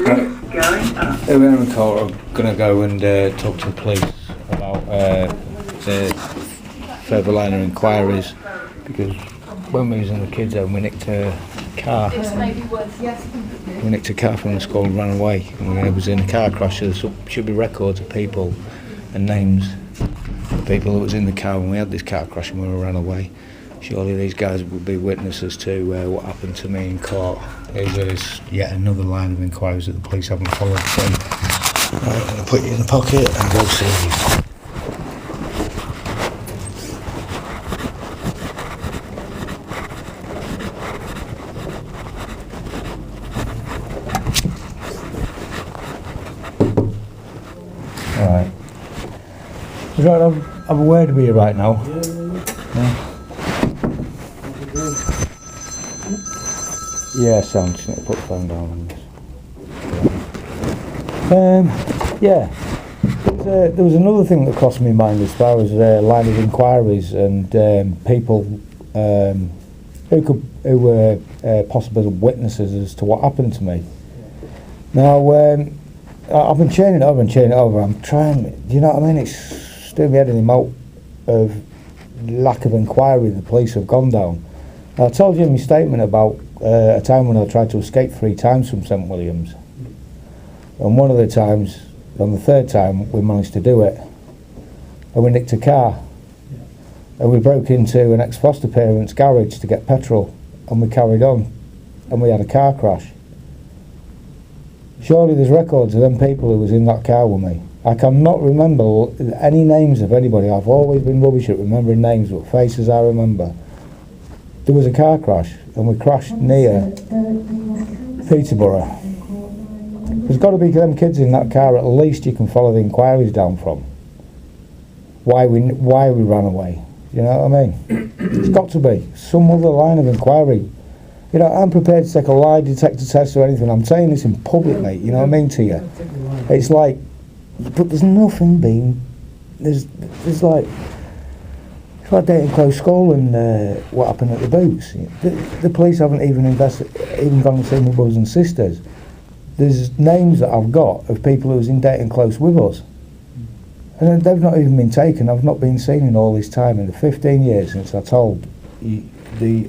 Everyone in court are going to go and talk to the police about the further line of inquiries, because when we was in the kids' home we nicked a car. We nicked a car from the school and ran away. And we was in a car crash, so there should be records of people and names of people that was in the car when we had this car crash and we ran away. Surely these guys would be witnesses to what happened to me in court. There's yet another line of inquiries that the police haven't followed through. Right, I'm going to put you in the pocket and go see you. Alright. Right, I'll have a word with you right now. Yeah. Yeah, sound. Just need to put the phone down on this. Yeah. There was another thing that crossed my mind as far as line of inquiries and people who were possible witnesses as to what happened to me. Now, I've been chaining it over. I'm trying. Do you know what I mean? It's doing me head in the mouth of lack of inquiry the police have gone down. I told you in my statement about a time when I tried to escape 3 times from St William's, and one of the times, on the 3rd time, we managed to do it, and we nicked a car, and we broke into an ex-foster parent's garage to get petrol, and we carried on, and we had a car crash. Surely there's records of them people who was in that car with me. I cannot remember any names of anybody. I've always been rubbish at remembering names, but faces I remember. There was a car crash, and we crashed near Peterborough. There's got to be them kids in that car at least you can follow the inquiries down from. Why we ran away. You know what I mean? It's got to be some other line of inquiry. You know, I'm prepared to take a lie detector test or anything. I'm saying this in public, mate. You know what I mean to you? It's like, but there's nothing being. There's like. It's like dating close school and what happened at the Boots. The police haven't even gone and seen my brothers and sisters. There's names that I've got of people who was in dating close with us, and they've not even been taken. I've not been seen in all this time, in the 15 years since I told the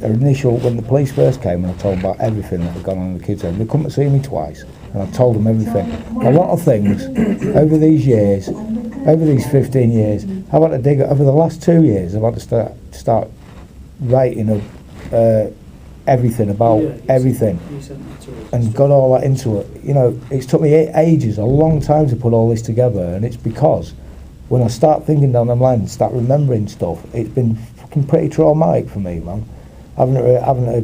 initial, when the police first came and I told them about everything that had gone on in the kids' home. They come to see me twice, and I told them everything. A lot of things over these years. Over these 15 years, I've had to dig over the last 2 years. I've had to start writing of everything about everything, and got all that into it. You know, it's took me ages, a long time to put all this together, and it's because when I start thinking down the line and start remembering stuff, it's been fucking pretty traumatic for me, man. Having to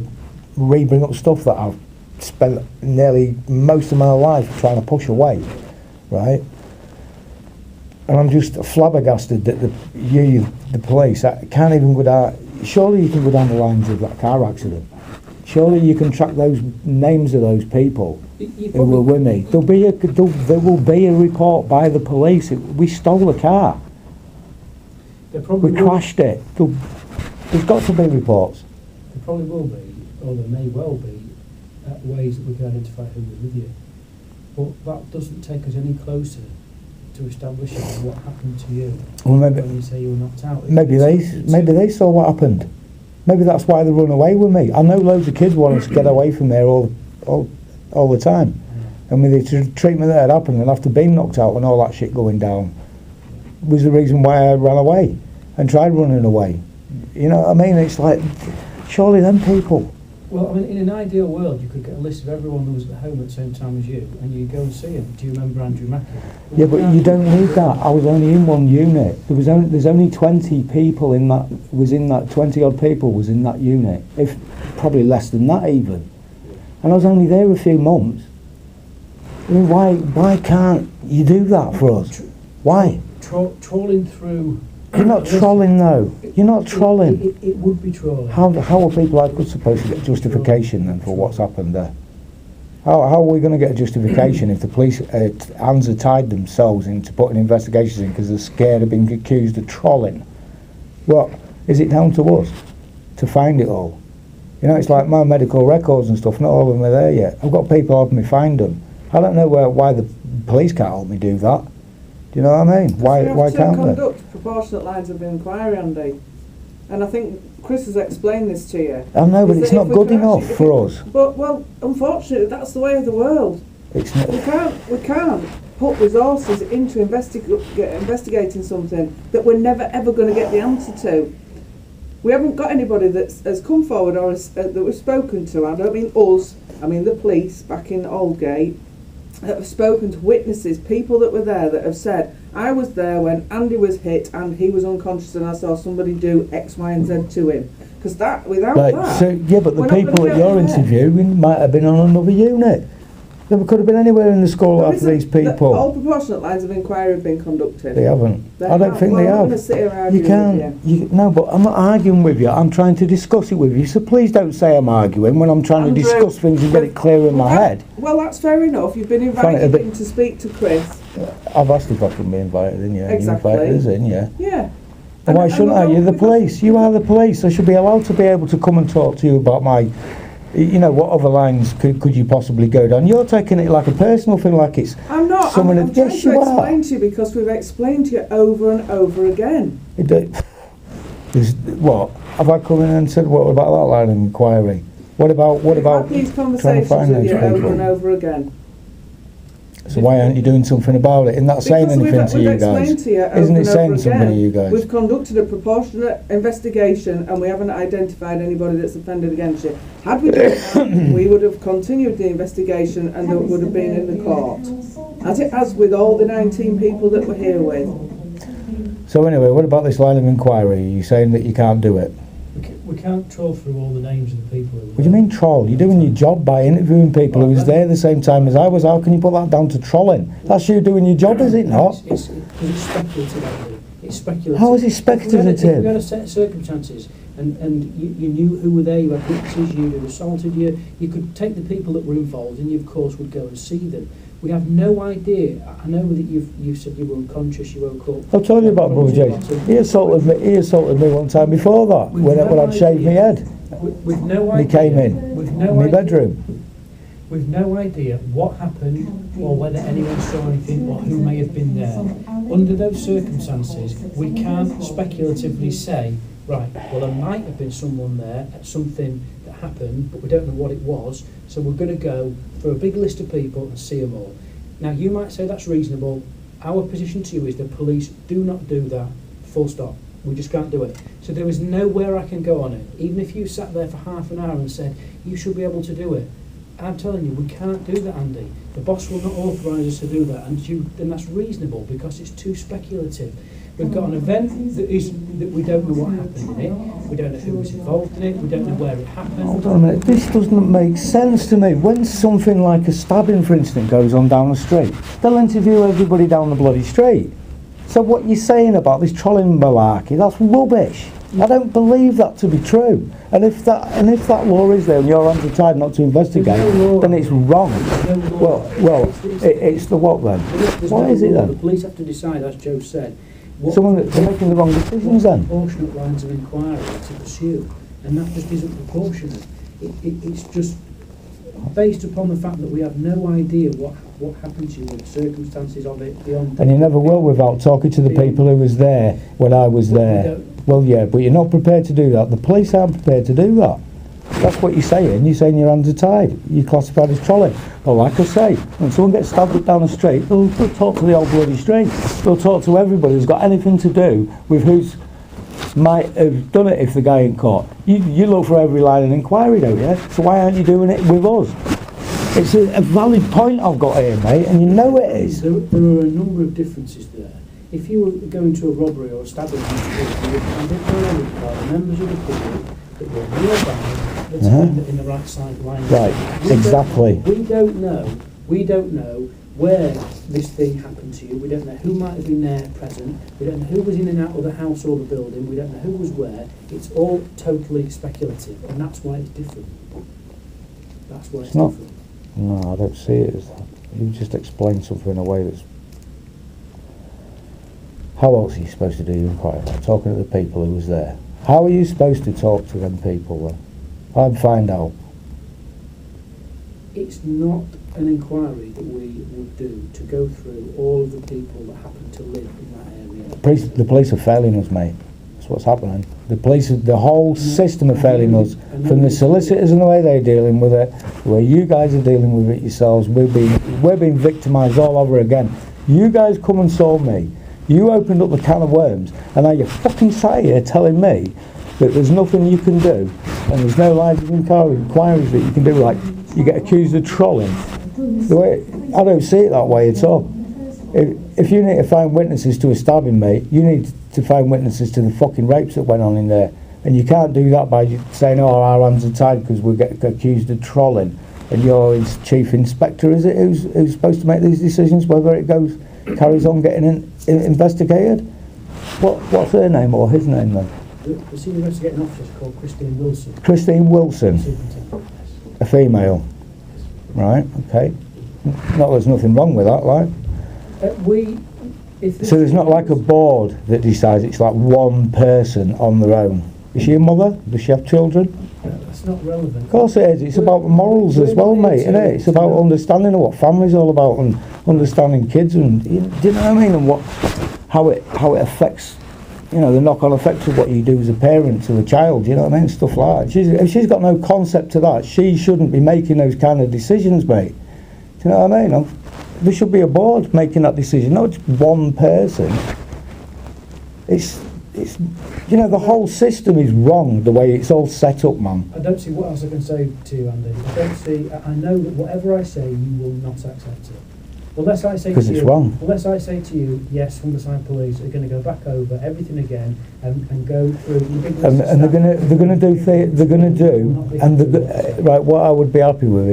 re-bring up stuff that I've spent nearly most of my life trying to push away, right? And I'm just flabbergasted that the police, can't even go down. Surely you can go down the lines of that car accident. Surely you can track those names of those people who were with me. There will be a report by the police. We stole the car. We crashed it. There's got to be reports. There probably will be, or there may well be, ways that we can identify who was with you. But that doesn't take us any closer to establishing what happened to you. Well, maybe when you say you were knocked out. Maybe they saw what happened. Maybe that's why they run away with me. I know loads of kids wanted to get away from there all the time. Yeah. And with the treatment that had happened and after being knocked out and all that shit going down was the reason why I ran away and tried running away. You know what I mean? It's like, surely them people. Well, I mean, in an ideal world, you could get a list of everyone who was at home at the same time as you, and you go and see them. Do you remember Andrew Mackey? Yeah, but you don't need that. I was only in one unit. There's only 20 people in that. 20 odd people was in that unit. If probably less than that even. And I was only there a few months. I mean, why can't you do that for us? Why? Trawling through. You're not trolling though. You're not trolling. It would be trolling. How are people like us supposed to get justification then for what's happened there? How are we going to get a justification if the police hands are tied themselves into putting investigations in because they're scared of being accused of trolling? What? Is it down to us to find it all? You know, it's like my medical records and stuff, not all of them are there yet. I've got people helping me find them. I don't know why the police can't help me do that. Do you know what I mean? Why can't they? Conduct proportionate lines of inquiry, Andy. And I think Chris has explained this to you. I know, but it's not good enough for us. But, well, unfortunately, that's the way of the world. It's not. We can't put resources into investigating something that we're never ever going to get the answer to. We haven't got anybody that has come forward or that we've spoken to. I don't mean us, I mean the police back in Aldgate, that have spoken to witnesses, people that were there that have said, I was there when Andy was hit and he was unconscious and I saw somebody do X, Y and Z to him. Because without that... So, yeah, but the people that you're interviewing might have been on another unit. They could have been anywhere in the school after these people. All proportionate lines of inquiry have been conducted. They haven't. I don't think they have. You can't. No, but I'm not arguing with you. I'm trying to discuss it with you. So please don't say I'm arguing when I'm trying to discuss things and get it clear in my head. Well, that's fair enough. You've been invited in to speak to Chris. I've asked if I can be invited in, yeah. Exactly. You invited us in, yeah. Yeah. And why shouldn't I? You're the police. You are the police. I should be allowed to be able to come and talk to you about my... You know, what other lines could you possibly go down? You're taking it like a personal thing, like it's... I'm not. I'm trying to explain to you because we've explained to you over and over again. What? Have I come in and said, what about that line of inquiry? What about had these conversations with you over and over again. So why aren't you doing something about it? Isn't that saying anything to you guys? Isn't it saying something to you guys? We've conducted a proportionate investigation and we haven't identified anybody that's offended against you. Had we done that, we would have continued the investigation and it would have been in the court. As it has with all the 19 people that we're here with. So anyway, what about this line of inquiry? Are you saying that you can't do it? We can't troll through all the names of the people. What do you mean troll? You're doing your job by interviewing people who was there at the same time as I was. How can you put that down to trolling? That's you doing your job, is it not? It's speculative, Andy. It's speculative. How is it speculative? If we had a set of circumstances and you knew who were there, you had witnesses, you had assaulted you, you could take the people that were involved and you of course would go and see them. We have no idea. I know that you said you were unconscious, you woke up. I told you about Brother Jason. He assaulted me one time before that, when I'd shaved my head. With no idea. He came in my bedroom. With no idea what happened or whether anyone saw anything or who may have been there. Under those circumstances, we can't speculatively say, right, well there might have been someone there at something that happened, but we don't know what it was, so we're going to go for a big list of people and see them all. Now you might say that's reasonable. Our position to you is the police do not do that, full stop. We just can't do it. So there is nowhere I can go on it. Even if you sat there for half an hour and said, you should be able to do it. I'm telling you, we can't do that, Andy. The boss will not authorise us to do that, and that's reasonable because it's too speculative. We've got an event that we don't know what happened in it, we don't know who was involved in it, we don't know where it happened. Hold on a minute, this doesn't make sense to me. When something like a stabbing, for instance, goes on down the street, they'll interview everybody down the bloody street. So what you're saying about this trolling malarkey, that's rubbish. I don't believe that to be true. And if that law is there and your hands are tied not to investigate, then it's wrong. It's the what then? What is it then? The police have to decide, as Joe said. Someone that's making the wrong decisions then. Proportionate lines of inquiry to pursue, and that just isn't proportionate. It's just based upon the fact that we have no idea what happened to you, the circumstances of it beyond. And you never will without talking to the people who was there when I was there. Well, yeah, but you're not prepared to do that. The police aren't prepared to do that. That's what you're saying. You're saying your hands are tied. You're classified as trolling. Well, like I say, when someone gets stabbed down the street, they'll talk to the old bloody street. They'll talk to everybody who's got anything to do with who's might have done it if the guy ain't caught. You look for every line of inquiry, don't you? So why aren't you doing it with us? It's a valid point I've got here, mate, and you know it is. There are a number of differences there. If you were going to a robbery or a stabbing, you would find it surrounded by the members of the public that were nearby, that's in the right side line. Right, exactly. We don't know where this thing happened to you. We don't know who might have been there present. We don't know who was in and out of the house or the building. We don't know who was where. It's all totally speculative, and that's why it's different. That's why it's different. No, I don't see it as that. You just explained something in a way that's... How else are you supposed to do your inquiry? Talking to the people who was there. How are you supposed to talk to them people then? And find out. It's not an inquiry that we would do to go through all of the people that happen to live in that area? The police are failing us, mate. That's what's happening. The police, the whole system are failing us. From the solicitors and the way they're dealing with it, the way you guys are dealing with it yourselves, we're being victimised all over again. You guys come and saw me. You opened up the can of worms, and now you're fucking sat here telling me that there's nothing you can do, and there's no lines of inquiries that you can do. Like, you get accused of trolling. The way I don't see it that way at all. If you need to find witnesses to a stabbing, mate, you need to find witnesses to the fucking rapes that went on in there. And you can't do that by saying, oh, our hands are tied because we get accused of trolling. And you're his chief inspector, is it, who's supposed to make these decisions, whether it carries on getting investigated? What's her name or his name then? The senior investigating officer is called Christine Wilson. Christine Wilson? A female? Right, okay. No, there's nothing wrong with that, like. So there's not like a board that decides, it's like one person on their own. Is she a mother? Does she have children? That's not relevant. Of course it is. It's about morals as well, mate, isn't it? It's about understanding of what family's all about and understanding kids and, do you know what I mean? And how it affects, the knock-on effects of what you do as a parent to a child, you know what I mean? Stuff like that. If she's got no concept to that, she shouldn't be making those kind of decisions, mate. Do you know what I mean? There should be a board making that decision, not just one person. It's the whole system is wrong, the way it's all set up, man. I don't see what else I can say to you, Andy. I know that whatever I say, you will not accept it. Unless I say to you, it's wrong. Unless I say to you, yes, Humberside Police are going to go back over everything again and go through. And they're going to do. Right. What I would be happy with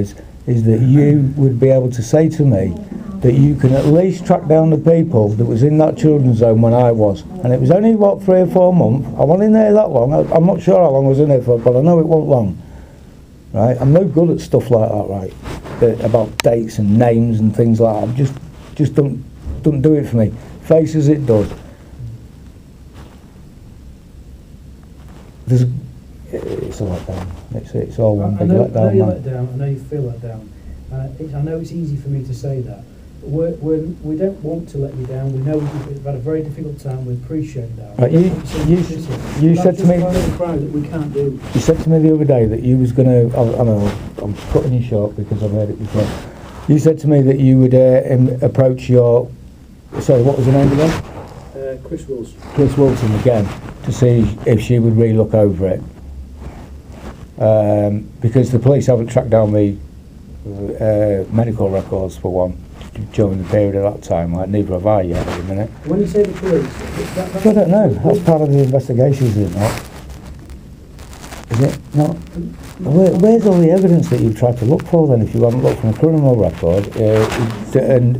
is that you would be able to say to me that you can at least track down the people that was in that children's home when I was. And it was only, 3 or 4 months. I wasn't in there that long. I'm not sure how long I was in there for, but I know it wasn't long. Right? I'm no good at stuff like that, right? About dates and names and things like that. Just don't do it for me. Faces it does. It's a letdown. It's all one big letdown. I know you're let down. I know you feel let down. I know it's easy for me to say that. We don't want to let you down. We know you've had a very difficult time. We appreciate that. Right, you said to me that we can't do. You said to me the other day that you was going to. I know I'm cutting you short because I've heard it before. You said to me that you would approach your. Sorry, what was her name again? Chris Wilson. Chris Wilson again to see if she would re-look over it. Because the police haven't tracked down the medical records for one during the period of that time. Like neither have I yet at the minute. When you say the police, I don't know. That's part of the investigation, is it not? Is it not? Where's all the evidence that you've tried to look for then? If you haven't looked from a criminal record, and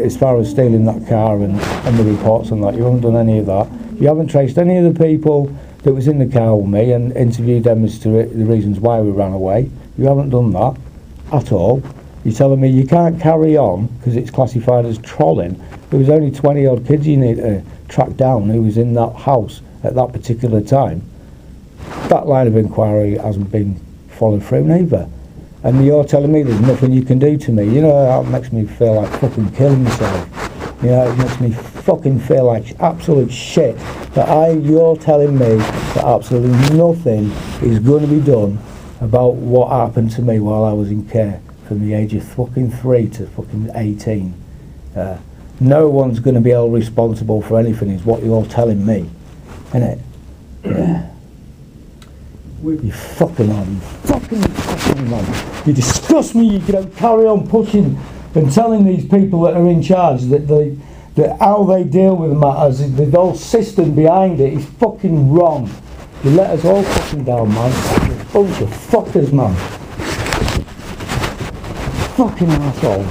as far as stealing that car and the reports on that, you haven't done any of that. You haven't traced any of the people that was in the car with me and interviewed them as to the reasons why we ran away. You haven't done that at all. You're telling me you can't carry on because it's classified as trolling. There was only 20 odd kids you need to track down who was in that house at that particular time. That line of inquiry hasn't been followed through neither. And you're telling me there's nothing you can do to me. That makes me feel like fucking killing myself. It makes me fucking feel like absolute shit that you're telling me that absolutely nothing is going to be done about what happened to me while I was in care from the age of fucking 3 to fucking 18. No one's going to be held responsible for anything is what you're telling me, innit? Yeah. You fucking man, you fucking man. You disgust me. You don't carry on pushing and telling these people that are in charge that how they deal with the matters, the whole system behind it is fucking wrong. You let us all fucking down, man. You're a bunch of fuckers, man. Fucking asshole.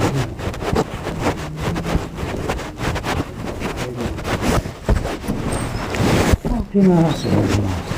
Fucking asshole, man.